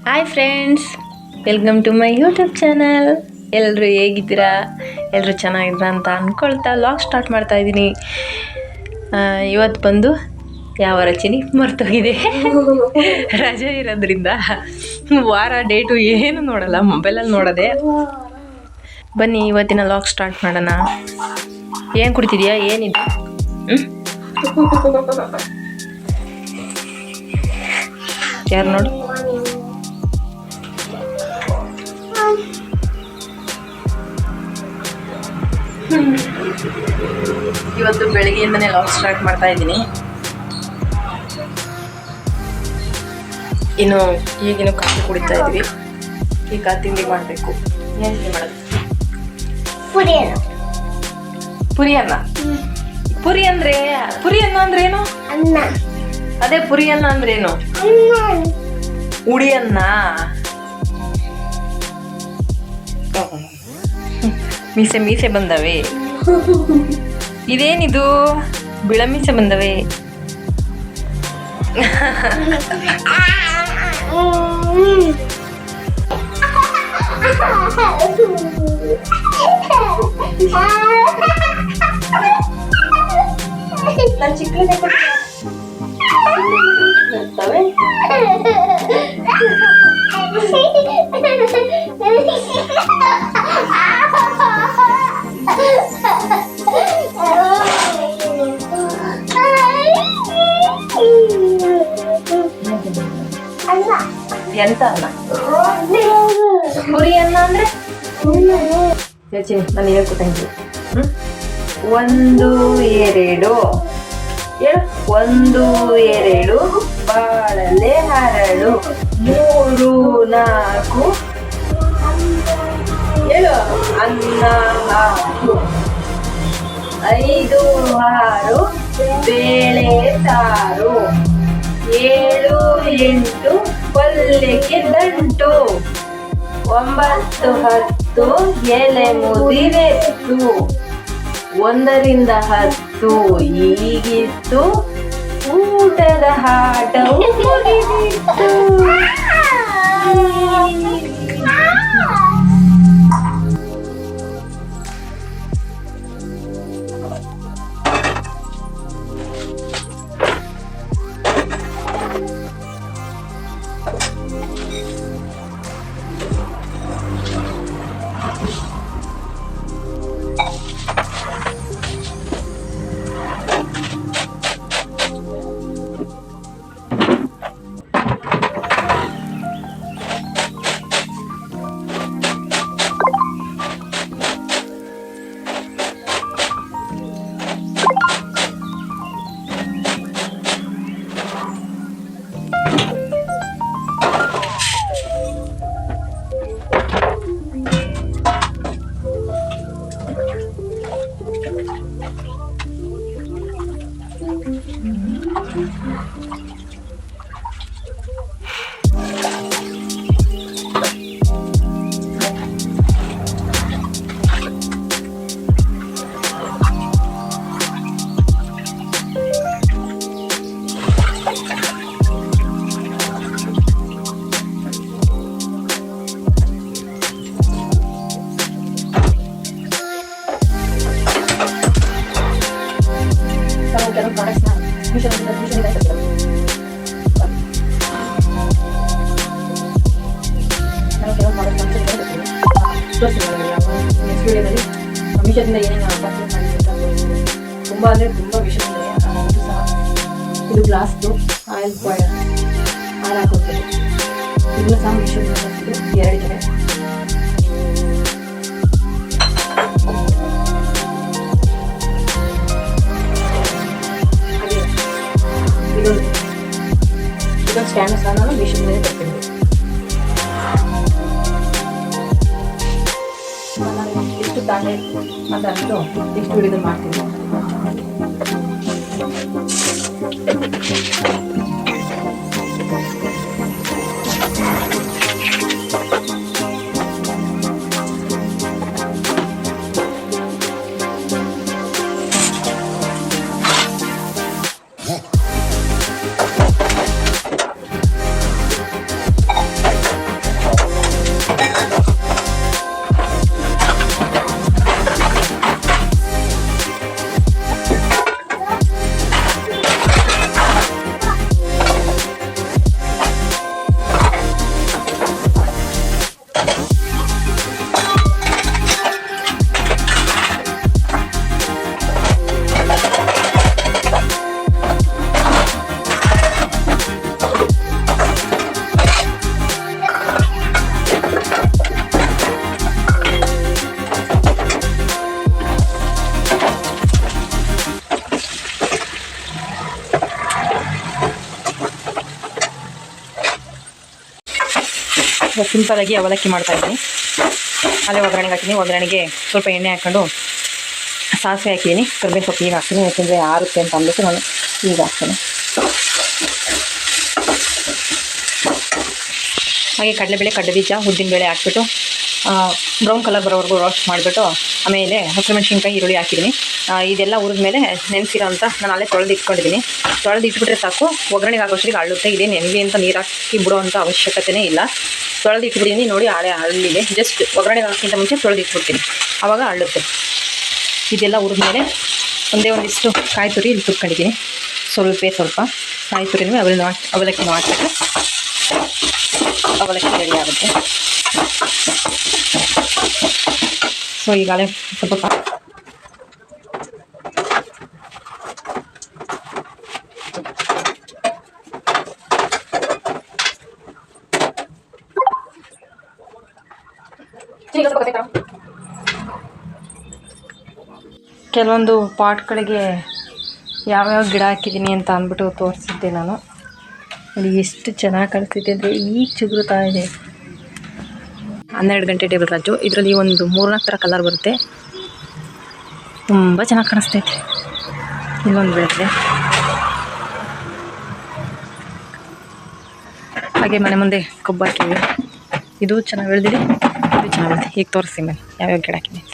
Hi friends, welcome to my YouTube channel. ಎಲ್ಲರೂ ಹೇಗಿದ್ದೀರಾ? ಎಲ್ಲರೂ ಚೆನ್ನಾಗಿದ್ದೀರಾ ಅಂತ ಅಂದ್ಕೊಳ್ತಾ ಲಾಗ್ ಸ್ಟಾರ್ಟ್ ಮಾಡ್ತಾಯಿದ್ದೀನಿ. ಇವತ್ತು ಬಂದು ಯಾವ ರಚನೆ ಮರ್ತೋಗಿದೆ. ರಜೆ ಇರೋದ್ರಿಂದ ವಾರ ಡೇಟು ಏನು ನೋಡಲ್ಲ, ಮೊಬೈಲಲ್ಲಿ ನೋಡೋದೆ. ಬನ್ನಿ ಇವತ್ತಿನ ಲಾಗ್ ಸ್ಟಾರ್ಟ್ ಮಾಡೋಣ. ಏನು ಕುಡ್ತಿದ್ಯಾ? ಏನಿದೆ? ಯಾರು ನೋಡು. ಇವತ್ತು ಬೆಳಗ್ಗೆಯಿಂದನೇ ಲಾಗ್ ಸ್ಟಾರ್ಟ್ ಮಾಡ್ತಾ ಇದ್ದೀನಿ. ಈಗಿನ ಕಾಫಿ ಕುಡಿತಾ ಇದ್ವಿ. ಈಗ ತಿಂಡಿ ಮಾಡಬೇಕು. ಏನು ತಿಂಡಿ ಮಾಡೋದು? ಪುರಿ ಅನ್ನ. ಪುರಿ ಅನ್ನ ಅಂದ್ರೆ ಏನು? ಅದೇ ಪುರಿ ಅನ್ನ ಅಂದ್ರೆ ಏನು? ಉಡಿ ಅನ್ನ. ಮೀಸೆ ಬಂದವೆ. ಇದೇನಿದು? ಬಿಳಮೀಸೆ ಬಂದವೆ. ಎಂತ ಅನ್ನ? ಪುರಿ ಅನ್ನ ಅಂದ್ರೆ ಯೋಚನೆ. ನಾನು ಹೇಳ್ಕೊಟ್ಟಂಗೆ 1 2 1 2 ಬಾಳಲೆ ಹರಳು 3 4 ಹೇಳು ಅನ್ನ ಹಾಕು 5 6 ಬೇಳೆ ಸಾರು 7 8 ಪಲ್ಯಕ್ಕೆ ದಂಟು 9 10 ಎಲೆ ಮುದಿರೆತ್ತು 1 ರಿಂದ 10 ಈಗಿತ್ತು ಊಟದ ಆಟವು ಮುಗಿದಿತ್ತು. ವಿಷಯದಿಂದ ಏನೇನು ಪರ್ಚೇಸ್ ಮಾಡಿದ್ರೆ ತುಂಬ ಅಂದರೆ ತುಂಬ ವಿಷಯದಿಂದ ಇದು ಸಹ. ಇದು ಗ್ಲಾಸ್ದು ಆಯಿಲ್ ಬಾಯ್ಲರ್ ಹಾಲು ಹಾಕೋದು ಇದನ್ನು ಸಹ ವಿಷಯದಿಂದ 2 ಕಡೆ. ಇದೊಂದು ಸ್ಟ್ಯಾಂಡ್ ಸಹ ನಾನು ವಿಷಯದಿಂದ ತರ್ತೀನಿ. ಎಷ್ಟು ತಾಳೆ ಅಂತ ಅಂದು ಎಷ್ಟು ಹಿಡಿದು ಮಾಡ್ತೀನಿ. ಸಿಂಪಲಾಗಿ ಅವಲಕ್ಕಿ ಮಾಡ್ತಾಯಿದ್ದೀನಿ. ಅಲ್ಲೇ ಒಗ್ಗರಣೆಗೆ ಹಾಕಿದ್ದೀನಿ. ಒಗ್ಗರಣೆಗೆ ಸ್ವಲ್ಪ ಎಣ್ಣೆ ಹಾಕ್ಕೊಂಡು ಸಾಸಿವೆ ಹಾಕಿದ್ದೀನಿ. ಕರಿಬೇವು ಸೊಪ್ಪು ಈಗ ಹಾಕ್ತೀನಿ, ಯಾಕೆಂದರೆ ಆರುತ್ತೆ ಅಂತ ಅಂದ್ಬಿಟ್ಟು ನಾನು ಈಗ ಹಾಕ್ತೀನಿ. ಹಾಗೆ ಕಡಲೆಬೇಳೆ, ಕಡಲೆಬೀಜ, ಉದ್ದಿನಬೇಳೆ ಹಾಕ್ಬಿಟ್ಟು ಬ್ರೌನ್ ಕಲರ್ ಬರೋವರೆಗೂ ರೋಸ್ಟ್ ಮಾಡಿಬಿಟ್ಟು ಆಮೇಲೆ ಹಸಿಮೆಣಸಿನ್ಕಾಯಿ, ಈರುಳ್ಳಿ ಹಾಕಿದ್ದೀನಿ. ಇದೆಲ್ಲ ಹುರಿದ ಮೇಲೆ ನೆನೆಸಿರೋ ಅಂತ ನಾನು ಅಲ್ಲೇ ತೊಳೆದು ಇಟ್ಕೊಂಡಿದ್ದೀನಿ. ತೊಳೆದು ಇಟ್ಬಿಟ್ರೆ ಸಾಕು, ಒಗ್ಗರಣೆಗೆ ಹಾಕೋಷ್ಟಿಗೆ ಅಳ್ಳುತ್ತೆ. ಇದೇ ನೆನಲಿ ಅಂತ ನೀರು ಹಾಕಿ ಬಿಡೋ ಅಂಥ ಅವಶ್ಯಕತೆಯೇ ಇಲ್ಲ. ತೊಳೆದು ಇಟ್ಬಿಟ್ಟಿದ್ದೀನಿ ನೋಡಿ, ಹಳ್ಳಿದೆ. ಜಸ್ಟ್ ಒಗ್ಗರಣೆಗೆ ಹಾಕೋಕ್ಕಿಂತ ಮುಂಚೆ ತೊಳೆದು ಇಟ್ಬಿಡ್ತೀನಿ, ಆವಾಗ ಅಳ್ಳುತ್ತೆ. ಇದೆಲ್ಲ ಹುರಿದ್ಮೇಲೆ ಒಂದಿಷ್ಟು ಕಾಯಿ ತುರಿ ಇಲ್ಲಿ ತುರ್ಕೊಂಡಿದ್ದೀನಿ. ಸ್ವಲ್ಪ ಕಾಯಿ ತುರಿನೂ ಅವಲಕ್ಕಿನೂ ಹಾಕ್ಬಿಟ್ಟು ಅವಲಕ್ಕಿ ರೆಡಿ ಆಗುತ್ತೆ. ಸೊ ಈಗಾಗಲೇ ಸ್ವಲ್ಪ ಕೆಲವೊಂದು ಪಾಟ್ಗಳಿಗೆ ಯಾವ್ಯಾವ ಗಿಡ ಹಾಕಿದ್ದೀನಿ ಅಂತ ಅಂದ್ಬಿಟ್ಟು ತೋರಿಸಿದ್ದೆ ನಾನು. ನೋಡಿ ಎಷ್ಟು ಚೆನ್ನಾಗಿ ಕಾಣಿಸ್ತಿದೆ ಅಂದರೆ ಈಗ ಚಿಗುರುತ್ತಾ ಇದೆ. 12 ಗಂಟೆ ಟೇಬಲ್ ರಾಜು. ಇದರಲ್ಲಿ ಒಂದು 3-4 ಥರ ಕಲರ್ ಬರುತ್ತೆ, ತುಂಬ ಚೆನ್ನಾಗಿ ಕಾಣಿಸ್ತೈತೆ. ಇನ್ನೊಂದು ಬೆಳೆದಿದೆ. ಹಾಗೆ ಮನೆ ಮುಂದೆ ಕಬ್ಬು ಹಾಕಿದ್ವಿ, ಇದು ಚೆನ್ನಾಗಿ ಬೆಳೆದಿದೆ, ಇದು ಚೆನ್ನಾಗಿ ಬೆಳೆದಿದೆ. ಈಗ ತೋರಿಸ್ತೀನಿ ಮೇಲೆ ಯಾವ್ಯಾವ ಗಿಡ ಹಾಕಿದೆ ಅಂತ.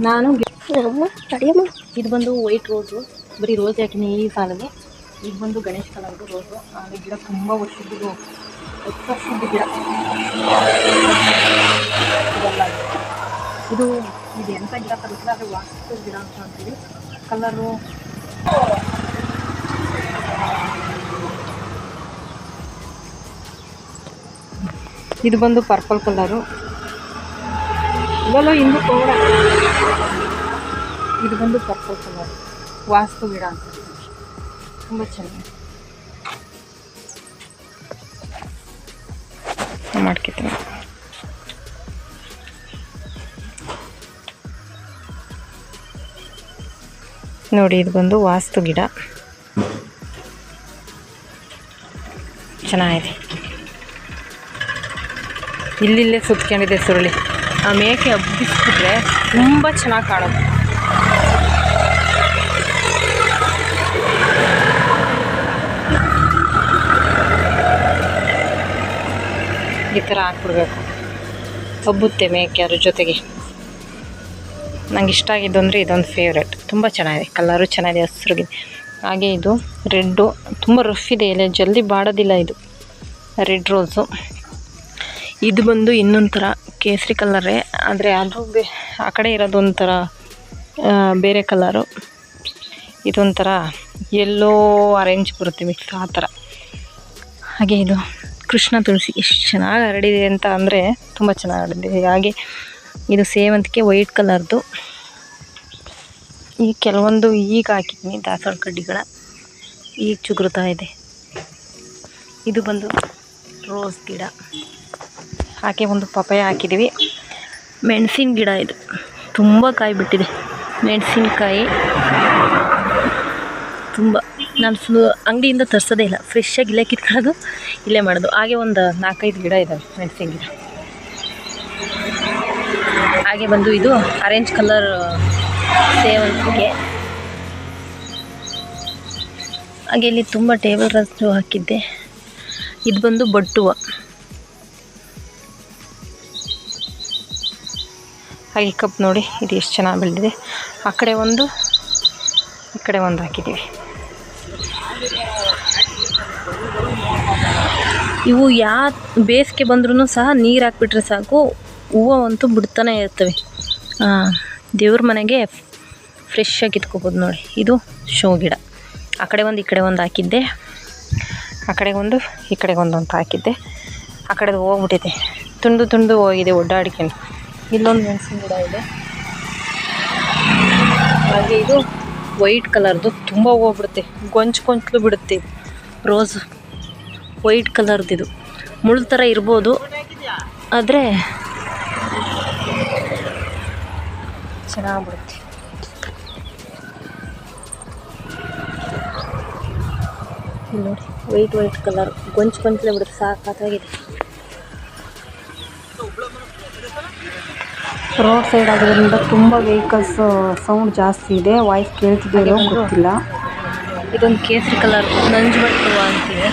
ನಾನು ಇದು ಬಂದು ವೈಟ್ ರೋಸು, ಬರೀ ರೋಸ್ ಹಾಕಿನಿ ಈ ಸಾಲಲ್ಲಿ. ಇದು ಬಂದು ಗಣೇಶ್ ಕಲರ್ದು ರೋಸು. ಆದರೆ ಗಿಡ ತುಂಬ ವರ್ಷದ್ದು, 10 ವರ್ಷದ ಗಿಡ. ಇದು ಎಂಥ ಗಿಡ ಕಲಿಸಿಲ್ಲ, ಆದರೆ ವಾಸ್ತು ಗಿಡ ಅಂತ ಅಂತೀವಿ. ಕಲರು ಇದು ಬಂದು ಪರ್ಪಲ್ ಕಲರು. ಇವೆಲ್ಲ ಇಂದು ತೋಡ. ಇದು ಬಂದು ಪರ್ಪಲ್ ಕಲರ್, ವಾಸ್ತು ಗಿಡ ಅಂತ, ತುಂಬ ಚೆನ್ನಾಗಿ ಮಾಡ್ಕೊತೀನಿ. ನೋಡಿ ಇದು ಬಂದು ವಾಸ್ತು ಗಿಡ, ಚೆನ್ನಾಗಿದೆ. ಇಲ್ಲಿಲ್ಲೇ ಸುತ್ಕೊಂಡಿದೆ ಸುರುಳಿ. ಆ ಮೇಕೆ ಹಬ್ಬಿಸ್ಬಿಟ್ರೆ ತುಂಬ ಚೆನ್ನಾಗಿ ಕಾಣುತ್ತೆ. ಈ ಥರ ಹಾಕ್ಬಿಡ್ಬೇಕು, ಹಬ್ಬುತ್ತೆ ಮೇಕೆ ಅದ್ರ ಜೊತೆಗೆ. ನಂಗೆ ಇಷ್ಟ ಆಗಿದ್ದು ಅಂದರೆ ಇದೊಂದು ಫೇವ್ರೆಟ್, ತುಂಬ ಚೆನ್ನಾಗಿದೆ. ಕಲರು ಚೆನ್ನಾಗಿದೆ, ಹಸ್ರಿಗೆ. ಹಾಗೆ ಇದು ರೆಡ್ಡು, ತುಂಬ ರಫ್ ಇದೆ ಎಲೆ, ಜಲ್ದಿ ಬಾಡೋದಿಲ್ಲ. ಇದು ರೆಡ್ ರೋಸು. ಇದು ಬಂದು ಇನ್ನೊಂದು ಥರ ಕೇಸರಿ ಕಲರೇ, ಆದರೆ ಅದು ಆ ಕಡೆ ಇರೋದು ಒಂಥರ ಬೇರೆ ಕಲರು. ಇದೊಂಥರ ಎಲ್ಲೋ ಆರೆಂಜ್ ಬರುತ್ತೆ ಮಿಕ್ಸ್, ಆ ಥರ. ಹಾಗೆ ಇದು ಕೃಷ್ಣ ತುಳಸಿ, ಎಷ್ಟು ಚೆನ್ನಾಗಿ ಹರಡಿದೆ ಅಂತ ಅಂದರೆ ತುಂಬ ಚೆನ್ನಾಗಿ ಹರಡಿದೆ. ಹಾಗೆ ಇದು ಸೇವಂತಿಗೆ ವೈಟ್ ಕಲರ್ದು. ಈ ಕೆಲವೊಂದು ಈಗ ಹಾಕಿದ್ದೀನಿ ದಾಸವಾಳ ಕಡ್ಡಿಗಳ, ಈಗ ಚಿಗುರುತ್ತಾ ಇದೆ. ಇದು ಬಂದು ರೋಸ್ ಗಿಡ. ಹಾಗೆ ಒಂದು ಪಪಾಯ ಹಾಕಿದ್ದೀವಿ. ಮೆಣಸಿನ ಗಿಡ ಇದು, ತುಂಬ ಕಾಯಿ ಬಿಟ್ಟಿದೆ ಮೆಣಸಿನ್ಕಾಯಿ. ತುಂಬ ನಾನು ಅಂಗಡಿಯಿಂದ ತರಿಸೋದೇ ಇಲ್ಲ, ಫ್ರೆಶ್ಶಾಗಿ ಇಲ್ಲೇ ಕಿತ್ಕೊಳ್ಳೋದು, ಇಲ್ಲೇ ಮಾಡೋದು. ಹಾಗೆ ಒಂದು 4-5 ಗಿಡ ಇದ್ದಾವೆ ಮೆಣಸಿನ ಗಿಡ. ಹಾಗೆ ಬಂದು ಇದು ಆರೆಂಜ್ ಕಲರ್ ಸೇವಂತಿಗೆ. ಹಾಗೆ ಇಲ್ಲಿ ತುಂಬ ಟೇಬಲ್ ರೋಸು ಹಾಕಿದ್ದೆ. ಇದು ಬಂದು ಬಟ್ಟುವ. ಹಾಗೆ ಕಪ್ ನೋಡಿ, ಇದು ಎಷ್ಟು ಚೆನ್ನಾಗಿ ಬೆಳೆದಿದೆ. ಆ ಕಡೆ ಒಂದು, ಈ ಕಡೆ ಒಂದು ಹಾಕಿದ್ದೀವಿ. ಇವು ಬೇಸಿಗೆ ಬಂದ್ರೂ ಸಹ ನೀರು ಹಾಕ್ಬಿಟ್ರೆ ಸಾಕು, ಹೂವು ಅಂತೂ ಬಿಡ್ತಾನೆ ಇರ್ತವೆ. ದೇವ್ರ ಮನೆಗೆ ಫ್ರೆಶ್ಶಾಗಿ ಕಿತ್ಕೋಬೋದು ನೋಡಿ. ಇದು ಶೋ ಗಿಡ. ಆ ಕಡೆ ಒಂದು, ಈ ಕಡೆ ಒಂದು ಹಾಕಿದ್ದೆ. ಆ ಕಡೆಗೆ ಒಂದು, ಈ ಕಡೆಗೆ ಒಂದು ಅಂತ ಹಾಕಿದ್ದೆ. ಆ ಕಡೆದು ಹೋಗ್ಬಿಟ್ಟಿದೆ, ತುಂಡು ಹೋಗಿದೆ ಒಡ್ಡಾಡಿಕೊಂಡು. ಇಲ್ಲೊಂದು ಮೆಣಸಿನ ಗಿಡ ಇದೆ. ಹಾಗೆ ಇದು ವೈಟ್ ಕಲರ್ದು, ತುಂಬ ಹೋಗ್ಬಿಡುತ್ತೆ, ಗೊಂಚಲು ಬಿಡುತ್ತೆ. ರೋಸ್ ವೈಟ್ ಕಲರ್ದಿದು, ಮುಳ್ಳು ಥರ ಇರ್ಬೋದು, ಆದರೆ ಚೆನ್ನಾಗ್ಬಿಡುತ್ತೆ. ಇಲ್ಲಿ ನೋಡಿ. ವೈಟ್ ಕಲರ್ ಗೊಂಚಲೇ ಬಿಡುತ್ತೆ, ಸಾಕಾಗಿದೆ. ರೋಡ್ ಸೈಡ್ ಆಗೋದ್ರಿಂದ ತುಂಬ ವೆಹಿಕಲ್ಸ್ ಸೌಂಡ್ ಜಾಸ್ತಿ ಇದೆ. ವಾಯ್ಸ್ ಕೇಳ್ತಿದೆಯೋ ಗೊತ್ತಿಲ್ಲ. ಇದೊಂದು ಕೇಸರಿ ಕಲರ್ ನಂಜುಬಟ್ಟು ಅಂತೀವಿ.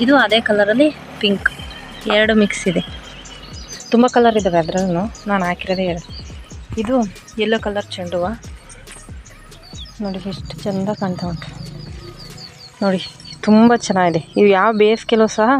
ಇದು ಅದೇ ಕಲರಲ್ಲಿ ಪಿಂಕ್, ಎರಡು ಮಿಕ್ಸ್ ಇದೆ. ತುಂಬ ಕಲರ್ ಇದ್ದಾವೆ ಅದರಲ್ಲೂ, ನಾನು ಹಾಕಿರೋದೇ ಎರಡು. ಇದು ಯೆಲ್ಲೋ ಕಲರ್ ಚೆಂಡು ಹೂವು ನೋಡಿ, ಎಷ್ಟು ಚೆಂದ ಕಾಣ್ತಾ ಉಂಟು ನೋಡಿ, ತುಂಬ ಚೆನ್ನಾಗಿದೆ. ಇವು ಯಾವ ಬೇಸಿಗೆಲೂ ಸಹ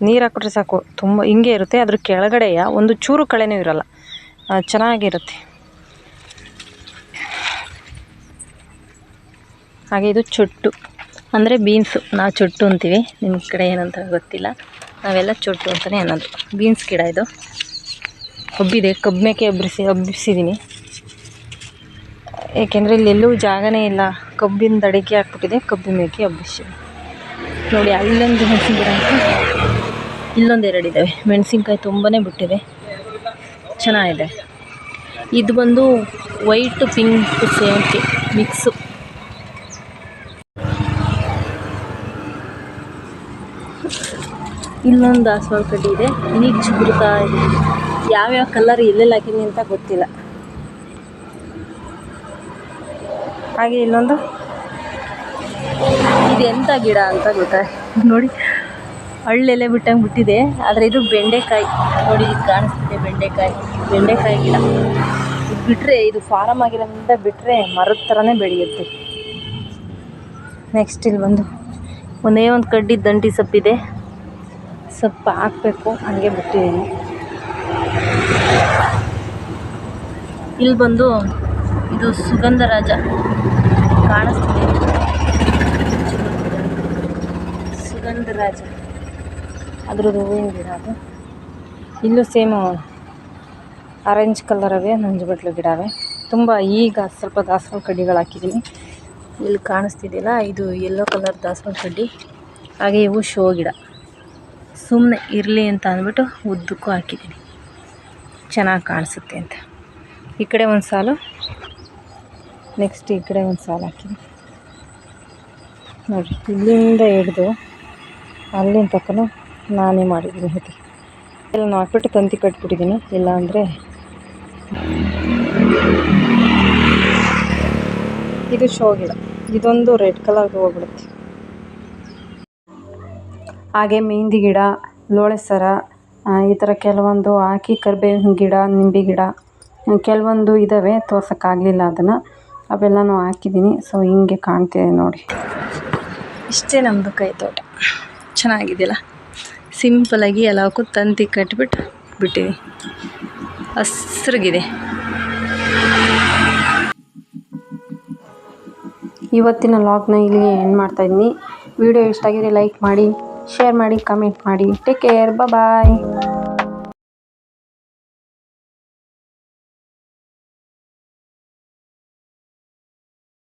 ನೀರು ಹಾಕ್ಬಿಟ್ರೆ ಸಾಕು, ತುಂಬ ಹಿಂಗೆ ಇರುತ್ತೆ. ಅದ್ರ ಕೆಳಗಡೆಯ ಒಂದು ಚೂರು ಕಳೆನೂ ಇರೋಲ್ಲ, ಚೆನ್ನಾಗಿರುತ್ತೆ. ಹಾಗೆ ಇದು ಚೊಟ್ಟು ಅಂದರೆ ಬೀನ್ಸು, ನಾವು ಚೊಟ್ಟು ಅಂತೀವಿ, ನಿಮ್ಮ ಕಡೆ ಏನಂತ ಗೊತ್ತಿಲ್ಲ, ನಾವೆಲ್ಲ ಚೊಟ್ಟು ಅಂತಲೇ ಅನ್ನೋದು. ಬೀನ್ಸ್ ಗಿಡ ಇದು ಹಬ್ಬಿದೆ, ಕಬ್ಬು ಮೇಕೆ ಹಬ್ಬಿಸಿದ್ದೀನಿ. ಏಕೆಂದರೆ ಇಲ್ಲೆಲ್ಲೂ ಜಾಗನೇ ಇಲ್ಲ, ಕಬ್ಬಿಂದ ಅಡಿಕೆ ಹಾಕ್ಬಿಟ್ಟಿದೆ, ಕಬ್ಬು ಮೇಕೆ ಹಬ್ಬಿಸಿದೆ ನೋಡಿ. ಅಲ್ಲೊಂದು ಮೆಣಸಿನ ಗಿಡ ಅಂತ, ಇಲ್ಲೊಂದು ಎರಡು ಇದ್ದಾವೆ. ಮೆಣಸಿನ್ಕಾಯಿ ತುಂಬಾ ಬಿಟ್ಟಿದೆ, ಚೆನ್ನಾಗಿದೆ. ಇದು ಬಂದು ವೈಟ್ ಪಿಂಕ್ ಸೇವಂತಿಗೆ ಮಿಕ್ಸು. ಇಲ್ಲೊಂದು ದಾಸವಾಳ ಕಡ್ಡಿ ಇದೆ, ಈಗ ಚಿಗುರುತ್ತಾ ಇದೆ. ಯಾವ್ಯಾವ ಕಲರ್ ಎಲ್ಲೆಲ್ಲಿ ಹಾಕಿದ್ದೀನಿ ಅಂತ ಗೊತ್ತಿಲ್ಲ. ಹಾಗೆ ಇಲ್ಲೊಂದು, ಇದು ಎಂಥ ಗಿಡ ಅಂತ ಗೊತ್ತಾ ನೋಡಿ, ಹಳ್ಳೆಲೆ ಬಿಟ್ಟಂಗೆ ಬಿಟ್ಟಿದೆ. ಆದರೆ ಇದು ಬೆಂಡೆಕಾಯಿ ನೋಡಿ, ಇದು ಕಾಣಿಸ್ತಿದೆ ಬೆಂಡೆಕಾಯಿ ಗಿಡ. ಇದು ಬಿಟ್ಟರೆ, ಇದು ಫಾರಮ್ ಆಗಿರೋದ್ರಿಂದ ಬಿಟ್ಟರೆ ಮರದ ಥರನೇ ಬೆಳೆಯುತ್ತೆ. ನೆಕ್ಸ್ಟ್ ಇಲ್ಲಿ ಬಂದು ಒಂದೇ ಒಂದು ಕಡ್ಡಿ ದಂಟಿ ಸೊಪ್ಪಿದೆ, ಸೊಪ್ಪು ಹಾಕಬೇಕು, ಹಾಗೆ ಬಿಟ್ಟಿದ್ದೀನಿ. ಇಲ್ಲಿ ಬಂದು ಇದು ಸುಗಂಧರಾಜ ಕಾಣಿಸ್ತಿದೆ, ಸುಗಂಧರಾಜ ಅದ್ರದ್ದು ಹೂವಿನ ಗಿಡ ಅದು. ಇಲ್ಲೂ ಸೇಮು ಆರೆಂಜ್ ಕಲರವೇ ನಂಜುಬಟ್ಲು ಗಿಡ ಅವೆ. ತುಂಬ ಈಗ ಸ್ವಲ್ಪ ದಾಸವಾಳ ಕಡ್ಡಿಗಳು ಹಾಕಿದ್ದೀನಿ. ಇಲ್ಲಿ ಕಾಣಿಸ್ತಿದೆಯಲ್ಲ, ಇದು ಯೆಲ್ಲೋ ಕಲರ್ ದಾಸವಾಳ ಕಡ್ಡಿ. ಹಾಗೆ ಇವು ಶೋ ಗಿಡ, ಸುಮ್ಮನೆ ಇರಲಿ ಅಂತ ಅಂದ್ಬಿಟ್ಟು ಉದ್ದಕ್ಕೂ ಹಾಕಿದ್ದೀನಿ, ಚೆನ್ನಾಗಿ ಕಾಣಿಸುತ್ತೆ ಅಂತ. ಈ ಕಡೆ ಒಂದು ಸಾಲು, ನೆಕ್ಸ್ಟ್ ಈ ಕಡೆ ಒಂದು ಸಾಲು ಹಾಕಿದ್ದೀನಿ ನೋಡಿ. ಇಲ್ಲಿಂದ ಹಿಡ್ದು ಅಲ್ಲಿನ ತಕ್ಕನೂ ನಾನೇ ಮಾಡಿದ್ದೀನಿ. ಇದು ಎಲ್ಲ ಹಾಕ್ಬಿಟ್ಟು ತಂತಿ ಕಟ್ಬಿಟ್ಟಿದ್ದೀನಿ, ಇಲ್ಲ ಅಂದರೆ ಇದು ಶೋ ಗಿಡ. ಇದೊಂದು ರೆಡ್ ಕಲರ್ ಹೋಗ್ಬಿಡುತ್ತೆ. ಹಾಗೆ ಮೆಹಂದಿ ಗಿಡ, ಲೋಳೆ ಸರ, ಈ ಥರ ಕೆಲವೊಂದು ಹಾಕಿ, ಕರಿಬೇವಿನ ಗಿಡ, ನಿಂಬೆ ಗಿಡ ಕೆಲವೊಂದು ಇದ್ದಾವೆ, ತೋರ್ಸೋಕ್ಕಾಗಲಿಲ್ಲ ಅದನ್ನು, ಅವೆಲ್ಲನೂ ಹಾಕಿದ್ದೀನಿ. ಸೊ ಹಿಂಗೆ ಕಾಣ್ತಿದೆ ನೋಡಿ. ಇಷ್ಟೇ ನಮ್ಮದು ಕೈ ತೋಟ, ಚೆನ್ನಾಗಿದೆಯಲ್ಲ. ಸಿಂಪಲಾಗಿ ಎಲ್ಲವಕ್ಕೂ ತಂತಿ ಕಟ್ಬಿಟ್ಟು ಬಿಟ್ಟಿದ್ದೀನಿ, ಹಸ್ರಾಗಿದೆ. ಇವತ್ತಿನ ಲಾಗ್ನ ಇಲ್ಲಿ ಎಂಡ್ ಮಾಡ್ತಾಯಿದ್ದೀನಿ. ವಿಡಿಯೋ ಇಷ್ಟ ಆಗಿದ್ರೆ ಲೈಕ್ ಮಾಡಿ, ಶೇರ್ ಮಾಡಿ, ಕಮೆಂಟ್ ಮಾಡಿ. ಟೇಕ್ ಕೇರ್, ಬಾಯ್.